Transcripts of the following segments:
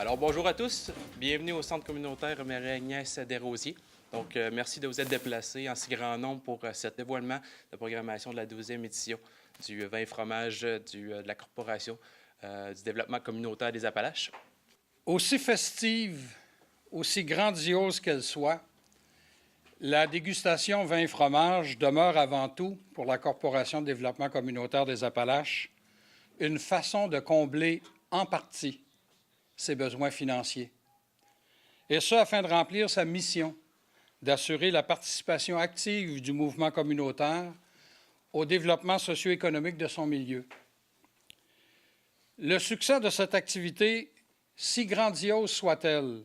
Alors, bonjour à tous. Bienvenue au Centre communautaire Marie-Agnès Desrosiers. Donc, merci de vous être déplacés en si grand nombre pour cet dévoilement de programmation de la 12e édition du vin et fromage de la Corporation du développement communautaire des Appalaches. Aussi festive, aussi grandiose qu'elle soit, la dégustation vin et fromage demeure avant tout, pour la Corporation de développement communautaire des Appalaches, une façon de combler en partie ses besoins financiers. Et ce, afin de remplir sa mission d'assurer la participation active du mouvement communautaire au développement socio-économique de son milieu. Le succès de cette activité, si grandiose soit-elle,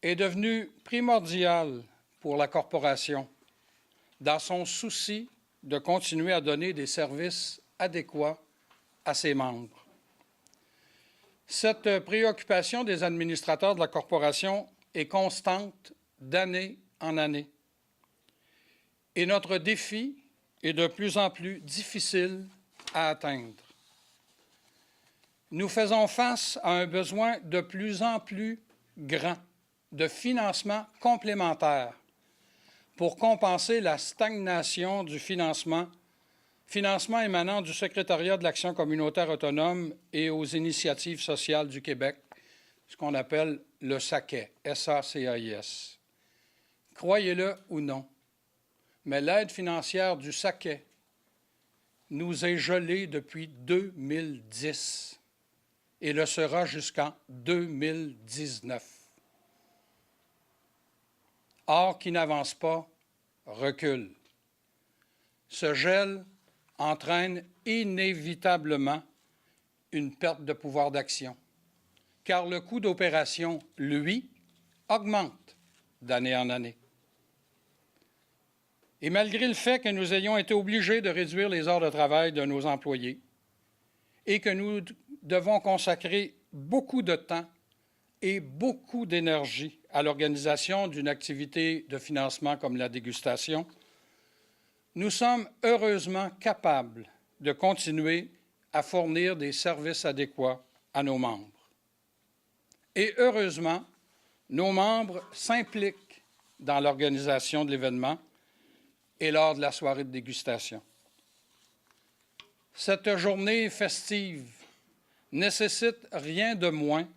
est devenu primordial pour la Corporation dans son souci de continuer à donner des services adéquats à ses membres. Cette préoccupation des administrateurs de la Corporation est constante d'année en année. Et notre défi est de plus en plus difficile à atteindre. Nous faisons face à un besoin de plus en plus grand de financement complémentaire pour compenser la stagnation du financement émanant du Secrétariat de l'Action communautaire autonome et aux initiatives sociales du Québec, ce qu'on appelle le SACAIS, S-A-C-A-I-S. Croyez-le ou non, mais l'aide financière du SACAIS nous est gelée depuis 2010 et le sera jusqu'en 2019. Or, qui n'avance pas, recule. Ce gel entraîne inévitablement une perte de pouvoir d'action, car le coût d'opération, lui, augmente d'année en année. Et malgré le fait que nous ayons été obligés de réduire les heures de travail de nos employés et que nous devons consacrer beaucoup de temps et beaucoup d'énergie à l'organisation d'une activité de financement comme la dégustation, nous sommes heureusement capables de continuer à fournir des services adéquats à nos membres. Et heureusement, nos membres s'impliquent dans l'organisation de l'événement et lors de la soirée de dégustation. Cette journée festive nécessite rien de moins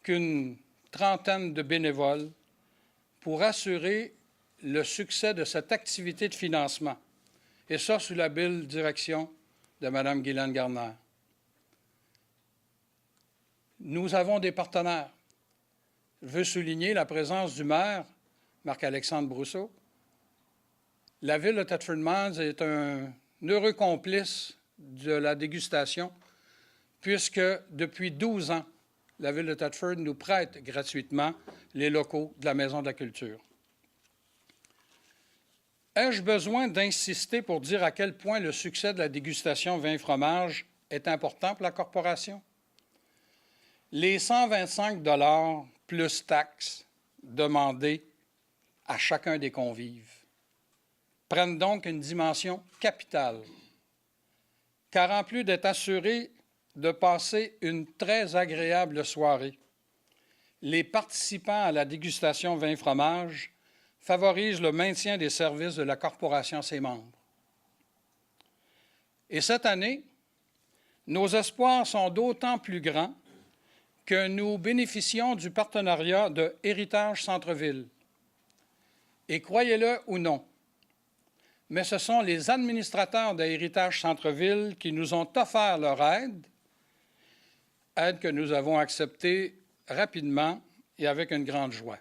qu'une trentaine de bénévoles pour assurer le succès de cette activité de financement, et ça sous la belle direction de Mme Guylaine Garner. Nous avons des partenaires. Je veux souligner la présence du maire, Marc-Alexandre Brousseau. La ville de Thetford Mines est un heureux complice de la dégustation, puisque depuis 12 ans, la ville de Thetford nous prête gratuitement les locaux de la Maison de la Culture. Ai-je besoin d'insister pour dire à quel point le succès de la dégustation vin et fromage est important pour la Corporation? Les 125 $ plus taxes demandées à chacun des convives prennent donc une dimension capitale, car en plus d'être assurés de passer une très agréable soirée, les participants à la dégustation vin et fromage favorisent le maintien des services de la Corporation à ses membres. Et cette année, nos espoirs sont d'autant plus grands que nous bénéficions du partenariat de Héritage Centre-Ville. Et croyez-le ou non, mais ce sont les administrateurs de Héritage Centre-Ville qui nous ont offert leur aide que nous avons acceptée rapidement et avec une grande joie.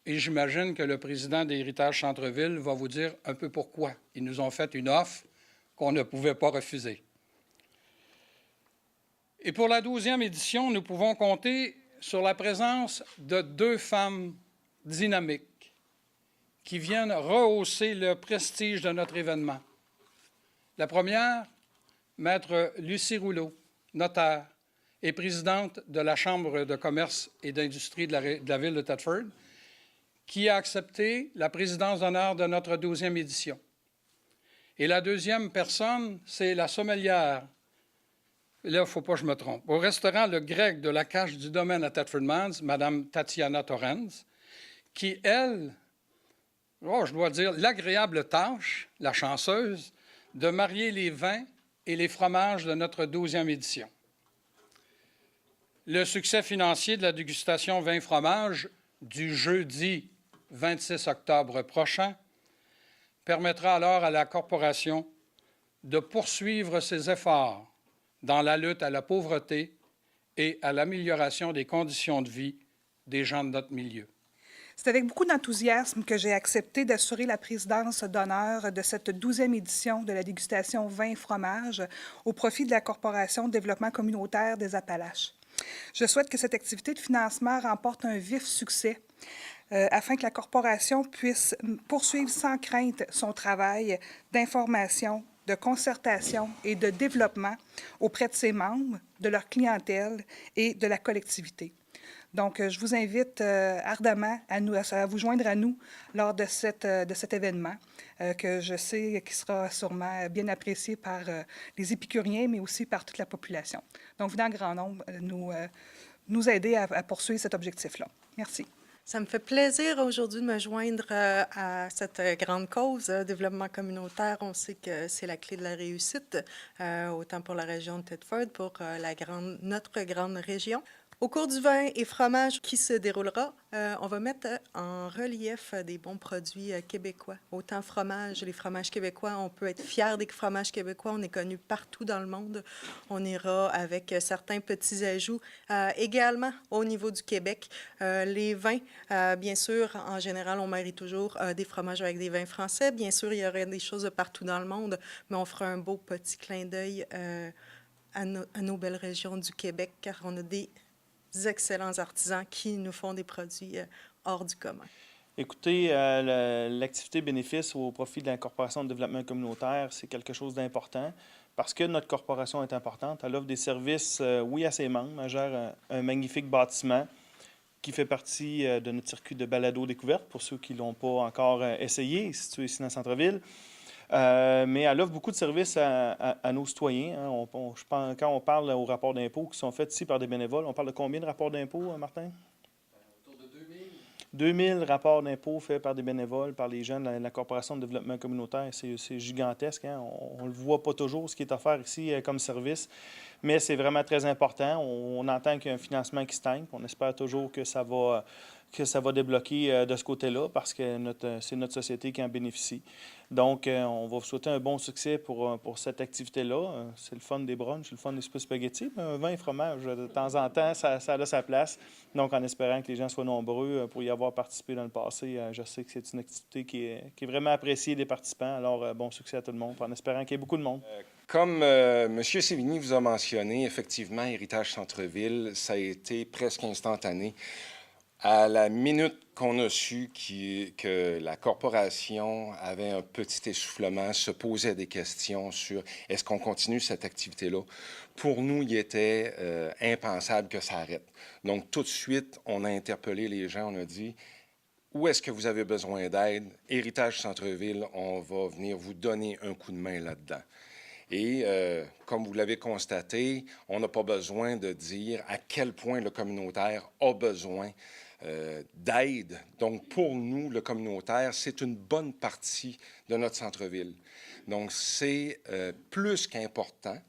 Et j'imagine que le président d'Héritage Centre-Ville va vous dire un peu pourquoi. Ils nous ont fait une offre qu'on ne pouvait pas refuser. Et pour la 12e édition, nous pouvons compter sur la présence de 2 femmes dynamiques qui viennent rehausser le prestige de notre événement. La première, Maître Lucie Rouleau, notaire et présidente de la Chambre de commerce et d'industrie de la ville de Thetford, qui a accepté la présidence d'honneur de notre 12e édition. Et la deuxième personne, c'est la sommelière là, il ne faut pas que je me trompe, au restaurant Le Grec de la Cage du Domaine à Thetford Mines, Mme Tatiana Torrens, qui, elle, je dois dire, l'agréable tâche, la chanceuse, de marier les vins et les fromages de notre 12e édition. Le succès financier de la dégustation vin-fromage du jeudi 26 octobre prochain permettra alors à la Corporation de poursuivre ses efforts dans la lutte à la pauvreté et à l'amélioration des conditions de vie des gens de notre milieu. C'est avec beaucoup d'enthousiasme que j'ai accepté d'assurer la présidence d'honneur de cette 12e édition de la dégustation vin et fromage au profit de la Corporation de développement communautaire des Appalaches. Je souhaite que cette activité de financement remporte un vif succès afin que la Corporation puisse poursuivre sans crainte son travail d'information, de concertation et de développement auprès de ses membres, de leur clientèle et de la collectivité. Donc, je vous invite ardemment à vous joindre à nous lors de cet événement que je sais qui sera sûrement bien apprécié par les épicuriens, mais aussi par toute la population. Donc, venez en grand nombre nous aider à poursuivre cet objectif-là. Merci. Ça me fait plaisir aujourd'hui de me joindre à cette grande cause, développement communautaire. On sait que c'est la clé de la réussite, autant pour la région de Thetford, pour notre grande région. Au cours du vin et fromage qui se déroulera, on va mettre en relief des bons produits québécois. Autant fromage, les fromages québécois, on peut être fier des fromages québécois. On est connu partout dans le monde. On ira avec certains petits ajouts. Également, au niveau du Québec, les vins, bien sûr, en général, on mérite toujours des fromages avec des vins français. Bien sûr, il y aurait des choses de partout dans le monde, mais on fera un beau petit clin d'œil à nos belles régions du Québec, car on a des excellents artisans qui nous font des produits hors du commun. Écoutez, l'activité bénéfice au profit de la Corporation de développement communautaire, c'est quelque chose d'important parce que notre corporation est importante. Elle offre des services, oui, à ses membres. Elle gère un magnifique bâtiment qui fait partie de notre circuit de balado-découverte, pour ceux qui ne l'ont pas encore essayé, situé ici dans le centre-ville. Mais elle offre beaucoup de services à nos citoyens. Hein. Quand on parle aux rapports d'impôts qui sont faits ici par des bénévoles, on parle de combien de rapports d'impôts, Martin? Autour de 2000. 2000 rapports d'impôts faits par des bénévoles, par les jeunes de la Corporation de développement communautaire. C'est gigantesque. Hein? On ne le voit pas toujours, ce qui est offert ici comme service. Mais c'est vraiment très important. On entend qu'il y a un financement qui stagne. On espère toujours que ça va débloquer de ce côté-là parce que c'est notre société qui en bénéficie. Donc, on va vous souhaiter un bon succès pour cette activité-là. C'est le fun des brunchs, c'est le fun des soupes spaghettis. Un vin et fromage, de temps en temps, ça a sa place. Donc, en espérant que les gens soient nombreux pour y avoir participé dans le passé, je sais que c'est une activité qui est vraiment appréciée des participants. Alors, bon succès à tout le monde, en espérant qu'il y ait beaucoup de monde. Comme M. Sévigny vous a mentionné, effectivement, Héritage Centre-Ville, ça a été presque instantané. À la minute qu'on a su que la corporation avait un petit essoufflement, se posait des questions sur est-ce qu'on continue cette activité-là, pour nous, il était impensable que ça arrête. Donc, tout de suite, on a interpellé les gens, on a dit où est-ce que vous avez besoin d'aide? Héritage Centre-Ville, on va venir vous donner un coup de main là-dedans. Et comme vous l'avez constaté, on n'a pas besoin de dire à quel point le communautaire a besoin d'aide. Donc, pour nous, le communautaire, c'est une bonne partie de notre centre-ville. Donc, c'est plus qu'important.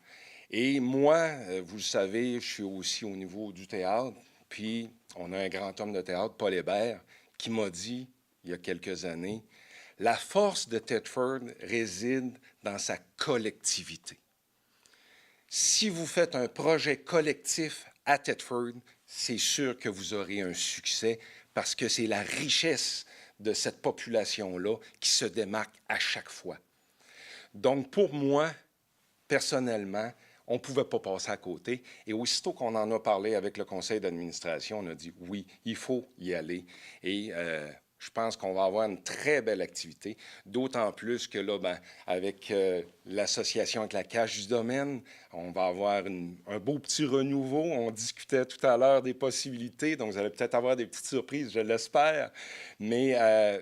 Et moi, vous le savez, je suis aussi au niveau du théâtre. Puis, on a un grand homme de théâtre, Paul Hébert, qui m'a dit, il y a quelques années, la force de Thetford réside dans sa collectivité. Si vous faites un projet collectif à Thetford, c'est sûr que vous aurez un succès parce que c'est la richesse de cette population-là qui se démarque à chaque fois. Donc, pour moi, personnellement, on ne pouvait pas passer à côté. Et aussitôt qu'on en a parlé avec le conseil d'administration, on a dit oui, il faut y aller. Et je pense qu'on va avoir une très belle activité, d'autant plus que là, avec l'association avec la Cage du Domaine, on va avoir un beau petit renouveau. On discutait tout à l'heure des possibilités, donc vous allez peut-être avoir des petites surprises, je l'espère. Mais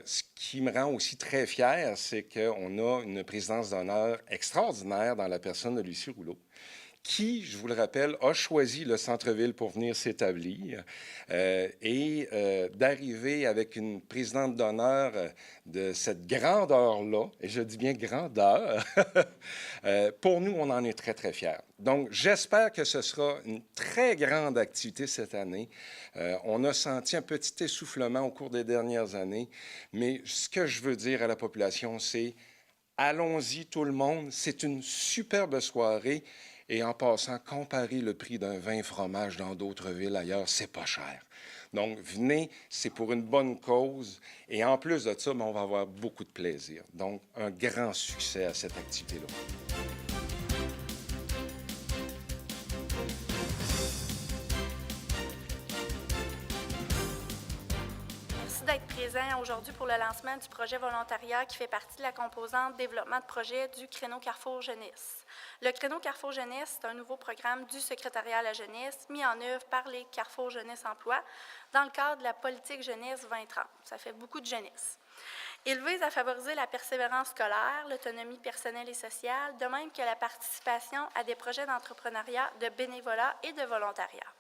ce qui me rend aussi très fier, c'est qu'on a une présidence d'honneur extraordinaire dans la personne de Lucie Rouleau, qui, je vous le rappelle, a choisi le centre-ville pour venir s'établir et d'arriver avec une présidente d'honneur de cette grandeur-là, et je dis bien grandeur, pour nous, on en est très, très fiers. Donc, j'espère que ce sera une très grande activité cette année. On a senti un petit essoufflement au cours des dernières années, mais ce que je veux dire à la population, c'est allons-y tout le monde, c'est une superbe soirée. Et en passant, comparer le prix d'un vin fromage dans d'autres villes ailleurs, c'est pas cher. Donc, venez, c'est pour une bonne cause. Et en plus de ça, on va avoir beaucoup de plaisir. Donc, un grand succès à cette activité-là. Merci d'être présent aujourd'hui pour le lancement du projet volontariat qui fait partie de la composante développement de projet du Créneau Carrefour Jeunesse. Le Créneau Carrefour Jeunesse, c'est un nouveau programme du secrétariat à la jeunesse mis en œuvre par les Carrefour Jeunesse Emploi dans le cadre de la politique jeunesse 2030. Ça fait beaucoup de jeunesse. Il vise à favoriser la persévérance scolaire, l'autonomie personnelle et sociale, de même que la participation à des projets d'entrepreneuriat, de bénévolat et de volontariat.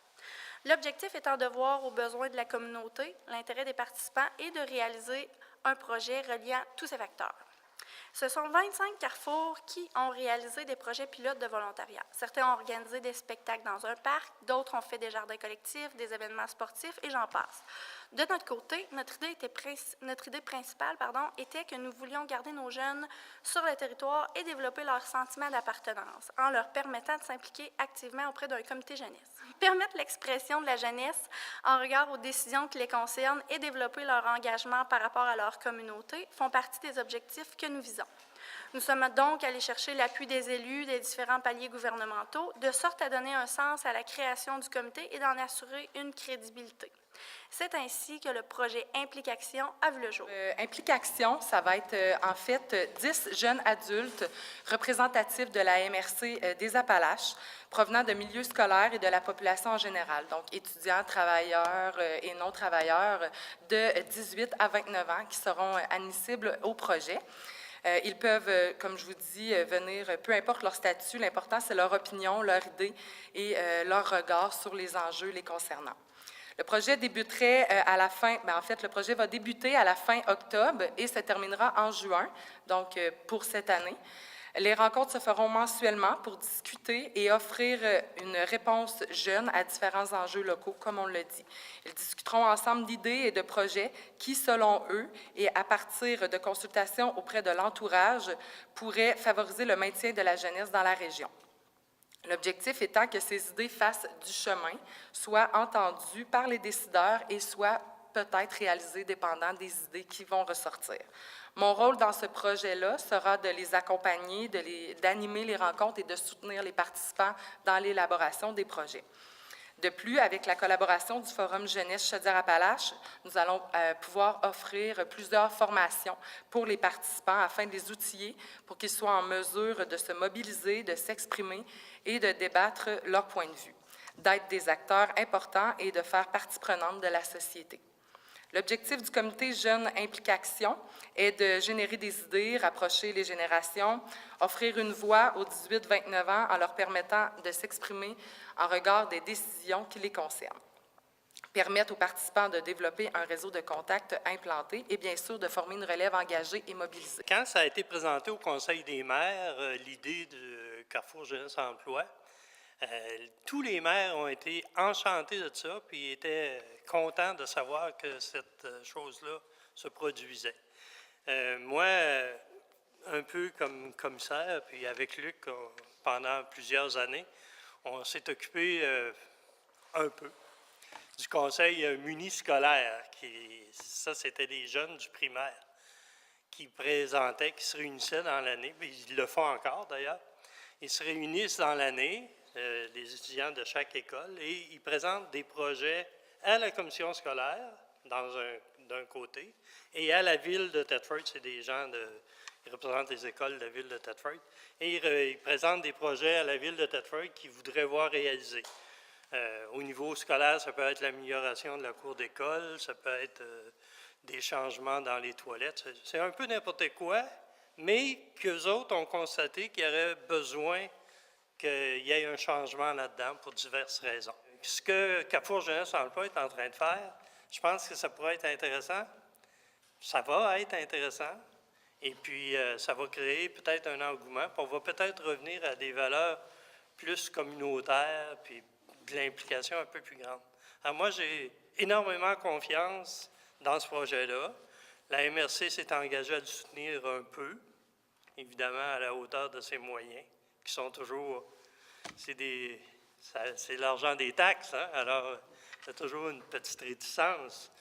L'objectif étant de voir aux besoins de la communauté, l'intérêt des participants et de réaliser un projet reliant tous ces facteurs. Ce sont 25 carrefours qui ont réalisé des projets pilotes de volontariat. Certains ont organisé des spectacles dans un parc, d'autres ont fait des jardins collectifs, des événements sportifs et j'en passe. De notre côté, notre idée principale était que nous voulions garder nos jeunes sur le territoire et développer leur sentiment d'appartenance en leur permettant de s'impliquer activement auprès d'un comité jeunesse. Permettre l'expression de la jeunesse en regard aux décisions qui les concernent et développer leur engagement par rapport à leur communauté font partie des objectifs que nous visons. Nous sommes donc allés chercher l'appui des élus des différents paliers gouvernementaux, de sorte à donner un sens à la création du comité et d'en assurer une crédibilité. C'est ainsi que le projet Implication a vu le jour. Implication, ça va être en fait 10 jeunes adultes représentatifs de la MRC des Appalaches, provenant de milieux scolaires et de la population en général, donc étudiants, travailleurs et non-travailleurs de 18 à 29 ans qui seront admissibles au projet. Ils peuvent, comme je vous dis, venir, peu importe leur statut, l'important c'est leur opinion, leur idée et leur regard sur les enjeux les concernant. Le projet débuterait à la fin, le projet va débuter à la fin octobre et se terminera en juin, donc pour cette année. Les rencontres se feront mensuellement pour discuter et offrir une réponse jeune à différents enjeux locaux, comme on l'a dit. Ils discuteront ensemble d'idées et de projets qui, selon eux, et à partir de consultations auprès de l'entourage, pourraient favoriser le maintien de la jeunesse dans la région. L'objectif étant que ces idées fassent du chemin, soient entendues par les décideurs et soient peut-être réalisées dépendant des idées qui vont ressortir. Mon rôle dans ce projet-là sera de les accompagner, d'animer les rencontres et de soutenir les participants dans l'élaboration des projets. De plus, avec la collaboration du Forum Jeunesse Chaudière-Appalaches, nous allons pouvoir offrir plusieurs formations pour les participants afin de les outiller pour qu'ils soient en mesure de se mobiliser, de s'exprimer et de débattre leur point de vue, d'être des acteurs importants et de faire partie prenante de la société. L'objectif du comité Jeunes Implication est de générer des idées, rapprocher les générations, offrir une voix aux 18-29 ans en leur permettant de s'exprimer en regard des décisions qui les concernent, permettre aux participants de développer un réseau de contacts implanté et bien sûr de former une relève engagée et mobilisée. Quand ça a été présenté au Conseil des maires, l'idée de Carrefour Jeunesse Emploi, tous les maires ont été enchantés de ça, puis étaient contents de savoir que cette chose-là se produisait. Moi, un peu comme commissaire, puis avec Luc, pendant plusieurs années, on s'est occupé un peu du conseil muniscolaire. Ça, c'était des jeunes du primaire qui présentaient, qui se réunissaient dans l'année, puis ils le font encore d'ailleurs. Ils se réunissent dans l'année, les étudiants de chaque école, et ils présentent des projets à la commission scolaire, d'un côté, et à la ville de Thetford, c'est des gens ils représentent les écoles de la ville de Thetford, et ils présentent des projets à la ville de Thetford qu'ils voudraient voir réalisés. Au niveau scolaire, ça peut être l'amélioration de la cour d'école, ça peut être des changements dans les toilettes, c'est un peu n'importe quoi, mais qu'eux autres ont constaté qu'il y aurait besoin qu'il y ait un changement là-dedans pour diverses raisons. Ce que Carrefour Jeunesse Emploi est en train de faire, je pense que ça pourrait être intéressant. Ça va être intéressant. Et puis, ça va créer peut-être un engouement. Puis on va peut-être revenir à des valeurs plus communautaires, puis de l'implication un peu plus grande. Alors moi, j'ai énormément confiance dans ce projet-là. La MRC s'est engagée à le soutenir un peu, évidemment à la hauteur de ses moyens, qui sont toujours... C'est l'argent des taxes, hein? Alors il y a toujours une petite réticence.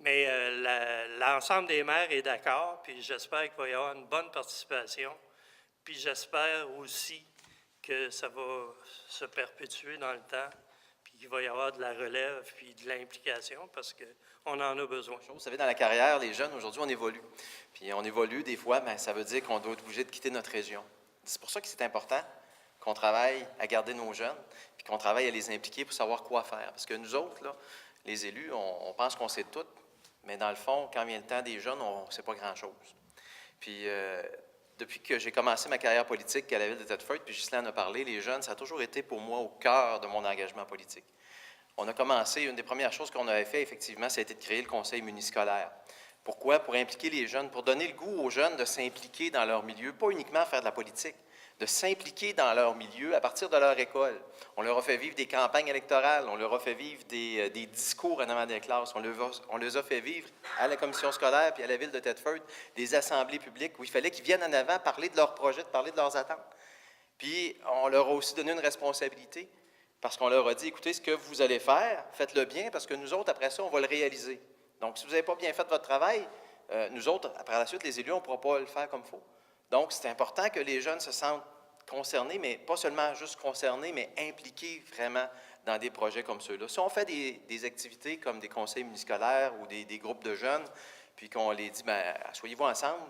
Mais l'ensemble des maires est d'accord, puis j'espère qu'il va y avoir une bonne participation. Puis j'espère aussi que ça va se perpétuer dans le temps, puis qu'il va y avoir de la relève, puis de l'implication, parce qu'on en a besoin. Vous savez, dans la carrière, les jeunes, aujourd'hui, on évolue. Puis on évolue, des fois, bien, ça veut dire qu'on doit être obligé de quitter notre région. C'est pour ça que c'est important qu'on travaille à garder nos jeunes, puis qu'on travaille à les impliquer pour savoir quoi faire. Parce que nous autres, là, les élus, on pense qu'on sait tout, mais dans le fond, quand vient le temps des jeunes, on ne sait pas grand-chose. Puis, depuis que j'ai commencé ma carrière politique à la ville de Thetford, puis Ghislain en a parlé, les jeunes, ça a toujours été pour moi au cœur de mon engagement politique. On a commencé, une des premières choses qu'on avait fait, effectivement, ça a été de créer le conseil muniscolaire. Pourquoi? Pour impliquer les jeunes, pour donner le goût aux jeunes de s'impliquer dans leur milieu, pas uniquement faire de la politique, de s'impliquer dans leur milieu à partir de leur école. On leur a fait vivre des campagnes électorales, on leur a fait vivre des discours en avant des classes, on les a fait vivre à la commission scolaire puis à la ville de Thetford, des assemblées publiques où il fallait qu'ils viennent en avant parler de leurs projets, de parler de leurs attentes. Puis on leur a aussi donné une responsabilité parce qu'on leur a dit, écoutez, ce que vous allez faire, faites-le bien parce que nous autres, après ça, on va le réaliser. Donc, si vous n'avez pas bien fait votre travail, nous autres, après la suite, les élus, on ne pourra pas le faire comme il faut. Donc, c'est important que les jeunes se sentent concernés, mais pas seulement juste concernés, mais impliqués vraiment dans des projets comme ceux-là. Si on fait des activités comme des conseils muniscolaires ou des groupes de jeunes, puis qu'on les dit, bien, asseyez-vous ensemble,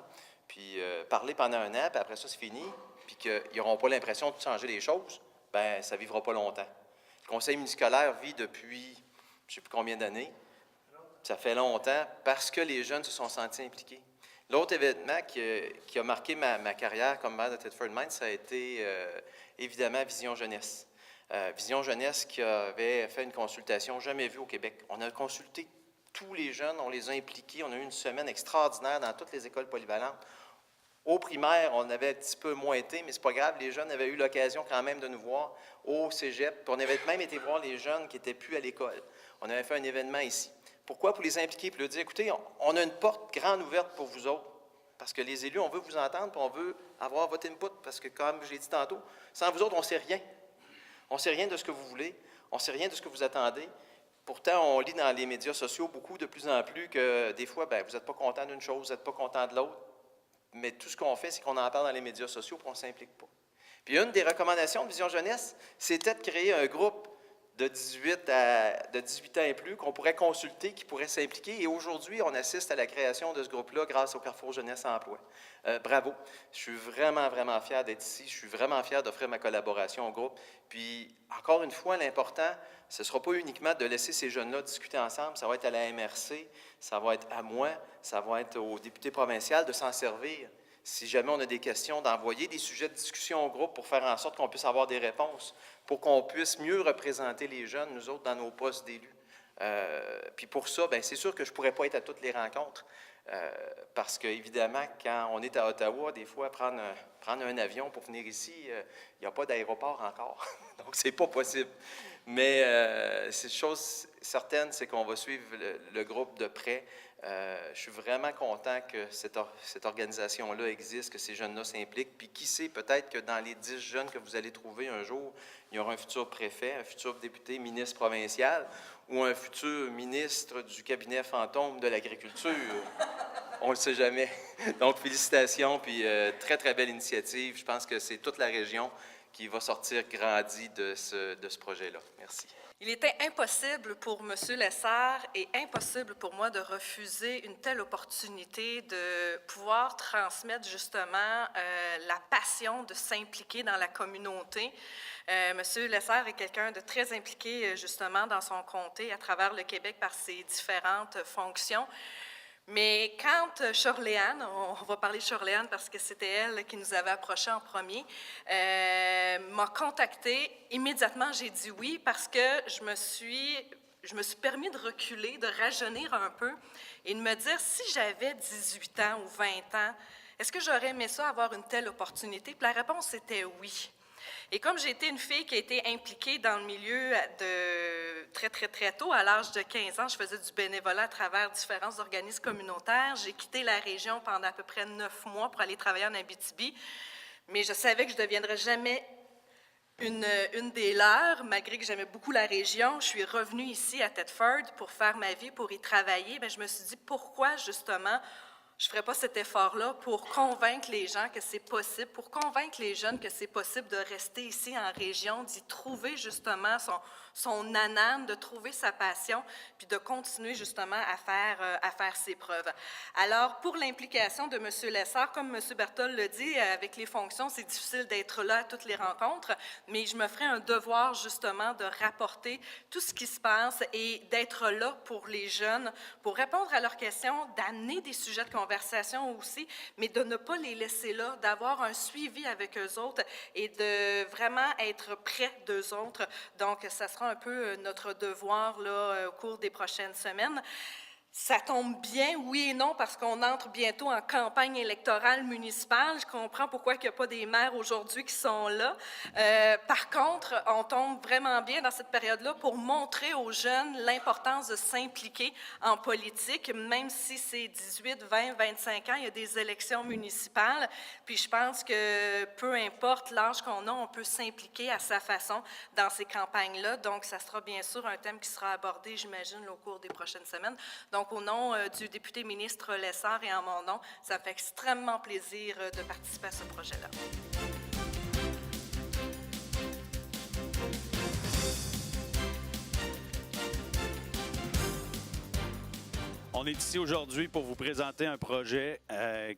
puis parlez pendant un an, puis après ça, c'est fini, puis qu'ils n'auront pas l'impression de changer les choses, bien, ça ne vivra pas longtemps. Le conseil muniscolaire vit depuis, je ne sais plus combien d'années, ça fait longtemps, parce que les jeunes se sont sentis impliqués. L'autre événement qui a marqué ma carrière comme maire de Thetford Mines, ça a été évidemment Vision Jeunesse. Vision Jeunesse qui avait fait une consultation jamais vue au Québec. On a consulté tous les jeunes, on les a impliqués, on a eu une semaine extraordinaire dans toutes les écoles polyvalentes. Au primaire, on avait un petit peu moins été, mais c'est pas grave, les jeunes avaient eu l'occasion quand même de nous voir au cégep. Puis on avait même été voir les jeunes qui n'étaient plus à l'école. On avait fait un événement ici. Pourquoi? Pour les impliquer, pour leur dire, écoutez, on a une porte grande ouverte pour vous autres, parce que les élus, on veut vous entendre, puis on veut avoir votre input, parce que comme j'ai dit tantôt, sans vous autres, on ne sait rien. On ne sait rien de ce que vous voulez, on ne sait rien de ce que vous attendez. Pourtant, on lit dans les médias sociaux beaucoup, de plus en plus, que des fois, bien, vous n'êtes pas content d'une chose, vous n'êtes pas content de l'autre, mais tout ce qu'on fait, c'est qu'on en parle dans les médias sociaux, puis on ne s'implique pas. Puis une des recommandations de Vision Jeunesse, c'était de créer un groupe de 18 ans et plus, qu'on pourrait consulter, qui pourrait s'impliquer. Et aujourd'hui, on assiste à la création de ce groupe-là grâce au Carrefour Jeunesse Emploi. Bravo. Je suis vraiment, vraiment fier d'être ici. Je suis vraiment fier d'offrir ma collaboration au groupe. Puis, encore une fois, l'important, ce ne sera pas uniquement de laisser ces jeunes-là discuter ensemble. Ça va être à la MRC, ça va être à moi, ça va être au député provincial de s'en servir. Si jamais on a des questions, d'envoyer des sujets de discussion au groupe pour faire en sorte qu'on puisse avoir des réponses, pour qu'on puisse mieux représenter les jeunes, nous autres, dans nos postes d'élus. Puis pour ça, bien, c'est sûr que je ne pourrais pas être à toutes les rencontres, parce qu'évidemment, quand on est à Ottawa, des fois, prendre un avion pour venir ici, il n'y a pas d'aéroport encore. Donc, ce n'est pas possible. Mais c'est chose certaine, c'est qu'on va suivre le groupe de près. Je suis vraiment content que cette organisation-là existe, que ces jeunes-là s'impliquent. Puis qui sait, peut-être que dans les 10 jeunes que vous allez trouver un jour, il y aura un futur préfet, un futur député ministre provincial ou un futur ministre du cabinet fantôme de l'agriculture. On ne le sait jamais. Donc, félicitations, puis très, très belle initiative. Je pense que c'est toute la région qui va sortir grandie de ce projet-là. Merci. Il était impossible pour M. Lessard et impossible pour moi de refuser une telle opportunité de pouvoir transmettre justement la passion de s'impliquer dans la communauté. M. Lessard est quelqu'un de très impliqué justement dans son comté à travers le Québec par ses différentes fonctions. Mais quand Shirley-Anne, on va parler de Shirley-Anne parce que c'était elle qui nous avait approchés en premier, m'a contactée, immédiatement j'ai dit oui parce que je me suis permis de reculer, de rajeunir un peu et de me dire si j'avais 18 ans ou 20 ans, est-ce que j'aurais aimé ça avoir une telle opportunité? Puis la réponse était oui. Et comme j'ai été une fille qui a été impliquée dans le milieu très, très, très tôt, à l'âge de 15 ans, je faisais du bénévolat à travers différents organismes communautaires. J'ai quitté la région pendant à peu près 9 mois pour aller travailler en Abitibi, mais je savais que je ne deviendrais jamais une des leurs, malgré que j'aimais beaucoup la région. Je suis revenue ici à Thetford pour faire ma vie, pour y travailler. Bien, je me suis dit, pourquoi justement je ne ferais pas cet effort-là pour convaincre les gens que c'est possible, pour convaincre les jeunes que c'est possible de rester ici en région, d'y trouver justement son âname, de trouver sa passion, puis de continuer justement à faire ses preuves. Alors, pour l'implication de M. Lessard, comme M. Berthold le dit, avec les fonctions, c'est difficile d'être là à toutes les rencontres, mais je me ferai un devoir justement de rapporter tout ce qui se passe et d'être là pour les jeunes, pour répondre à leurs questions, d'amener des sujets de conversation aussi, mais de ne pas les laisser là, d'avoir un suivi avec eux autres et de vraiment être près d'eux autres. Donc, ça sera un peu notre devoir là, au cours des prochaines semaines. Ça tombe bien, oui et non, parce qu'on entre bientôt en campagne électorale municipale. Je comprends pourquoi il n'y a pas des maires aujourd'hui qui sont là. Par contre, on tombe vraiment bien dans cette période-là pour montrer aux jeunes l'importance de s'impliquer en politique, même si c'est 18, 20, 25 ans, il y a des élections municipales. Puis je pense que peu importe l'âge qu'on a, on peut s'impliquer à sa façon dans ces campagnes-là. Donc, ça sera bien sûr un thème qui sera abordé, j'imagine, au cours des prochaines semaines. Donc, au nom du député ministre Lessard et en mon nom, ça me fait extrêmement plaisir de participer à ce projet-là. On est ici aujourd'hui pour vous présenter un projet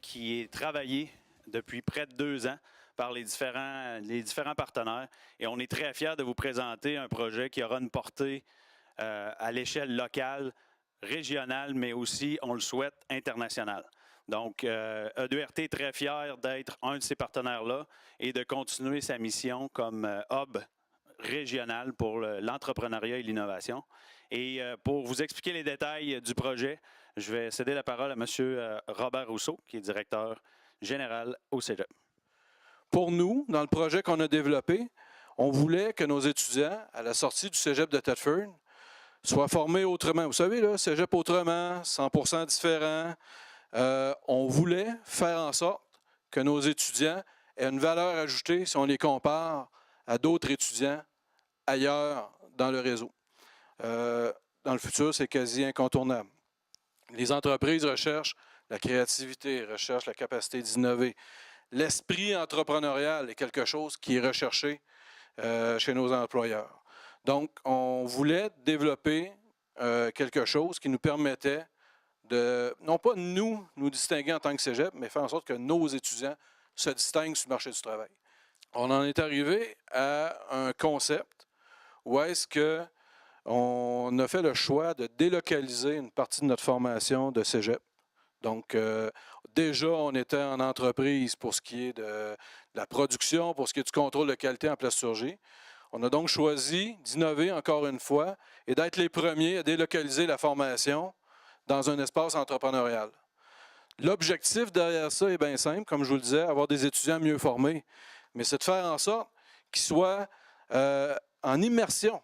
qui est travaillé depuis près de 2 ans par les différents partenaires. Et on est très fiers de vous présenter un projet qui aura une portée à l'échelle locale, régionale, mais aussi, on le souhaite, internationale. Donc, E2RT est très fier d'être un de ces partenaires-là et de continuer sa mission comme hub régional pour l'entrepreneuriat et l'innovation. Et pour vous expliquer les détails du projet, je vais céder la parole à M. Robert Rousseau, qui est directeur général au Cégep. Pour nous, dans le projet qu'on a développé, on voulait que nos étudiants, à la sortie du Cégep de Thetford, soient formés autrement. Vous savez, là, Cégep autrement, 100% différent. On voulait faire en sorte que nos étudiants aient une valeur ajoutée si on les compare à d'autres étudiants ailleurs dans le réseau. Dans le futur, c'est quasi incontournable. Les entreprises recherchent la créativité, recherchent la capacité d'innover. L'esprit entrepreneurial est quelque chose qui est recherché chez nos employeurs. Donc, on voulait développer quelque chose qui nous permettait de, non pas nous distinguer en tant que cégep, mais faire en sorte que nos étudiants se distinguent sur le marché du travail. On en est arrivé à un concept où est-ce qu'on a fait le choix de délocaliser une partie de notre formation de cégep. Donc, déjà, on était en entreprise pour ce qui est de la production, pour ce qui est du contrôle de qualité en plasturgie. On a donc choisi d'innover encore une fois et d'être les premiers à délocaliser la formation dans un espace entrepreneurial. L'objectif derrière ça est bien simple, comme je vous le disais, avoir des étudiants mieux formés, mais c'est de faire en sorte qu'ils soient en immersion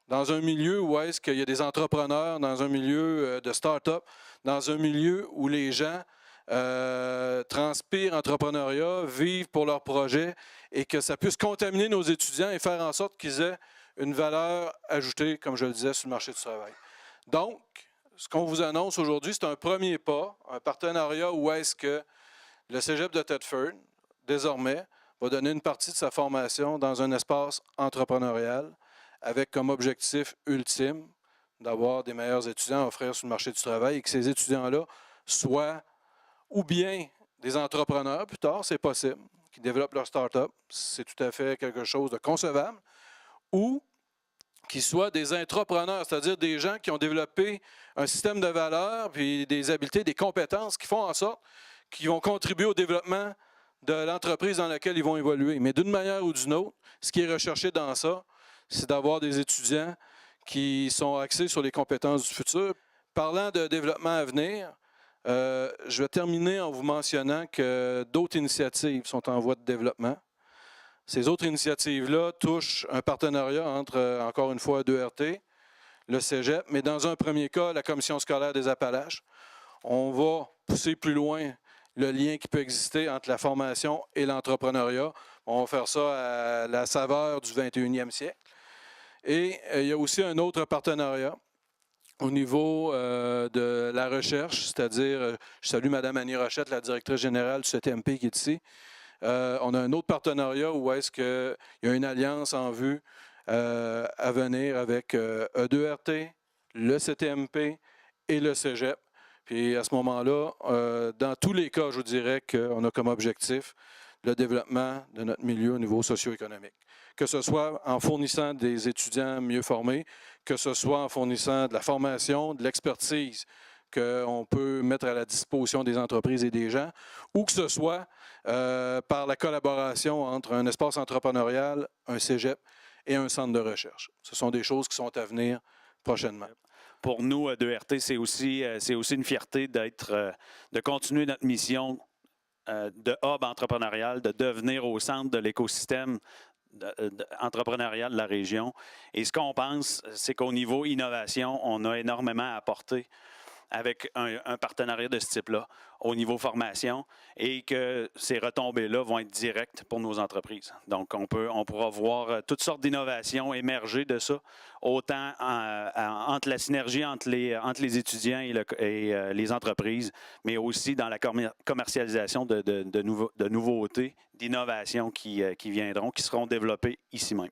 dans un milieu où est-ce qu'il y a des entrepreneurs, dans un milieu de start-up, dans un milieu où les gens transpirent entrepreneuriat, vivent pour leurs projets et que ça puisse contaminer nos étudiants et faire en sorte qu'ils aient une valeur ajoutée, comme je le disais, sur le marché du travail. Donc, ce qu'on vous annonce aujourd'hui, c'est un premier pas, un partenariat où est-ce que le Cégep de Thetford, désormais, va donner une partie de sa formation dans un espace entrepreneurial avec comme objectif ultime d'avoir des meilleurs étudiants à offrir sur le marché du travail et que ces étudiants-là soient ou bien des entrepreneurs, plus tard, c'est possible, qui développent leur start-up, c'est tout à fait quelque chose de concevable, ou qui soient des intrapreneurs, c'est-à-dire des gens qui ont développé un système de valeurs, puis des habiletés, des compétences qui font en sorte qu'ils vont contribuer au développement de l'entreprise dans laquelle ils vont évoluer. Mais d'une manière ou d'une autre, ce qui est recherché dans ça, c'est d'avoir des étudiants qui sont axés sur les compétences du futur. Parlant de développement à venir, je vais terminer en vous mentionnant que d'autres initiatives sont en voie de développement. Ces autres initiatives-là touchent un partenariat entre, encore une fois, 2RT, le Cégep, mais dans un premier cas, la Commission scolaire des Appalaches. On va pousser plus loin le lien qui peut exister entre la formation et l'entrepreneuriat. On va faire ça à la saveur du 21e siècle. Et il y a aussi un autre partenariat au niveau de la recherche, c'est-à-dire, je salue Mme Annie Rochette, la directrice générale du CTMP qui est ici. On a un autre partenariat où est-ce qu'il y a une alliance en vue à venir avec E2RT, le CTMP et le Cégep. Puis à ce moment-là, dans tous les cas, je vous dirais qu'on a comme objectif le développement de notre milieu au niveau socio-économique. Que ce soit en fournissant des étudiants mieux formés, que ce soit en fournissant de la formation, de l'expertise qu'on peut mettre à la disposition des entreprises et des gens, ou que ce soit par la collaboration entre un espace entrepreneurial, un cégep et un centre de recherche. Ce sont des choses qui sont à venir prochainement. Pour nous, à 2RT, c'est aussi une fierté de continuer notre mission de hub entrepreneurial, de devenir au centre de l'écosystème entrepreneurial de la région. Et ce qu'on pense, c'est qu'au niveau innovation, on a énormément à apporter avec un partenariat de ce type-là au niveau formation et que ces retombées-là vont être directes pour nos entreprises. Donc, on pourra voir toutes sortes d'innovations émerger de ça, autant entre la synergie entre les étudiants et les entreprises, mais aussi dans la commercialisation de nouveautés, d'innovations qui viendront, qui seront développées ici même.